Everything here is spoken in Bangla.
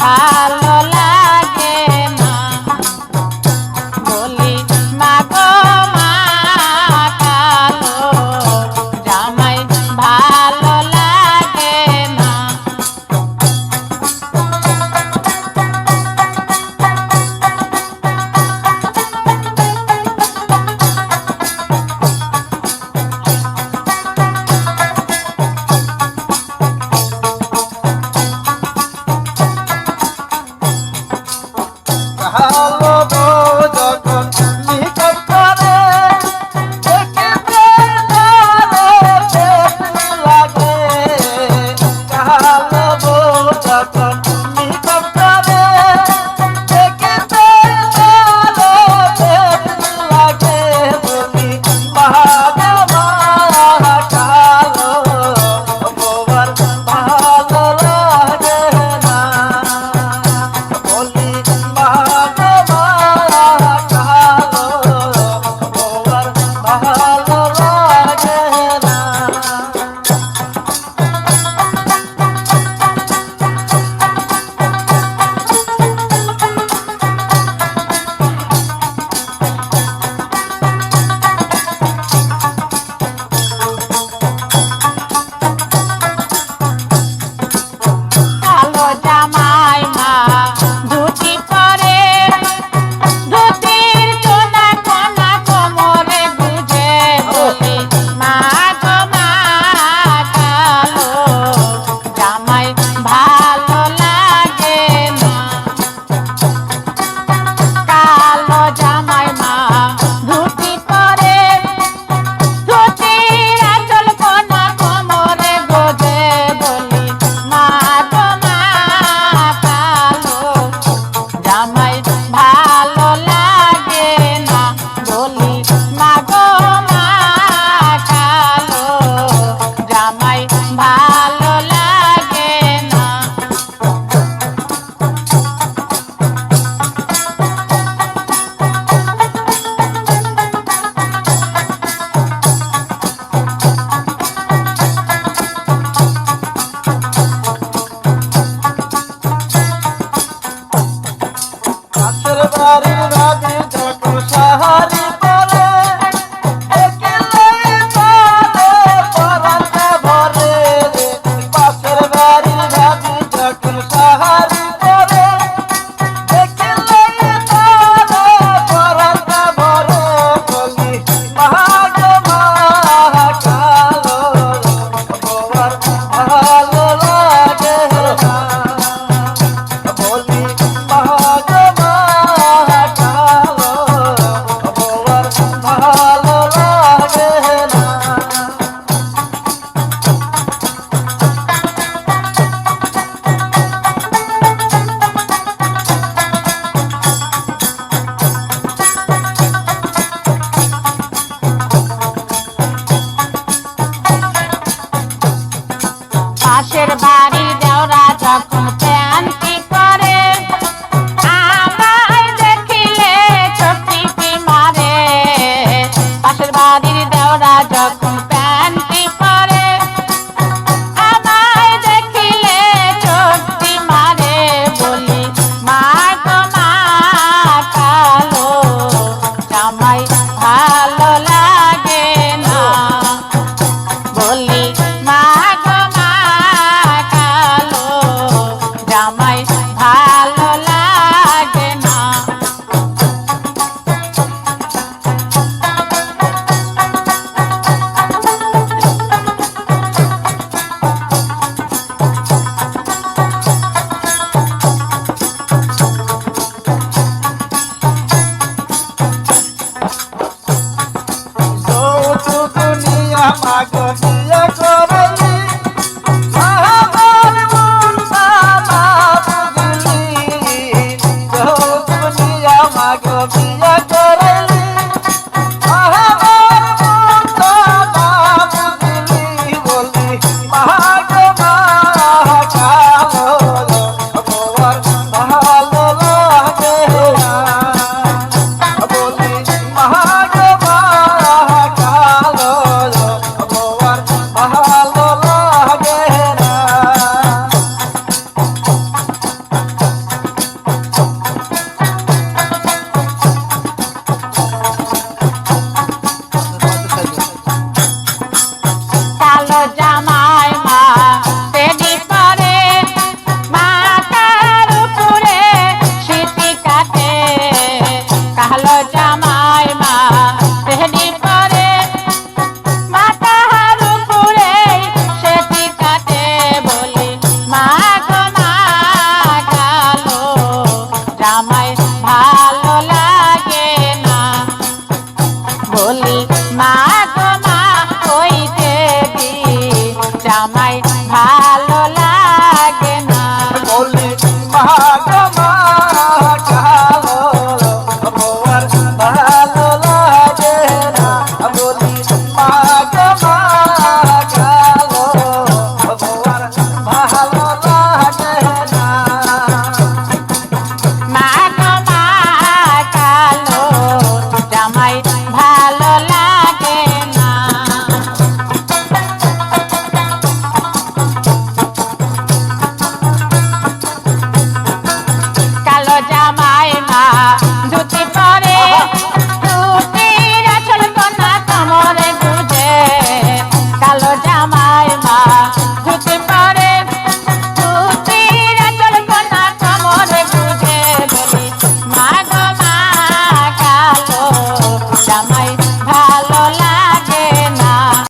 ভালো লাগে না বলি মাগো মা কালো জামাই ভালো লাগে না। ভালো বউ যখন নিকট করে দেখিতে ভালো দেখতে লাগে। ভালো বউ যখন নিকট করে দেখিতে ভালো দেখতে লাগে বলি ভালো মা কালো বউর ভালো লাগে না বলি ভালো মা কালো বউর ভালো লাগে না। কালো জামাই মা ধুতি পরে ধুতির কোনা কোনা কোমরে গুজে বলি মা গো মা কালো জামাই ভালো লাগে না। কালো জামাই মা ধুতি পরে ধুতির আঁচল কোনা কোমরে গোজে বলি মা গো মা কালো জামাই ভালো লাগে না বলি মা গো মা কালো জামাই ভালো লাগে না। পাশের বাড়ির ভাবি যখন সাহারি পরে দেখিলে ভালো পরাতে ভরে রে। পাশের বাড়ির ভাবি যখন সাহারি পরে দেখিলে ভালো পরাতে ভরে বলি গো মা কালো বউর ভালো লাগে না বলি গো মা কালো জামাই ভালো লাগে না বলি মা গো মা হইতে দি জামাই ভালো লাগে না বলি মা গো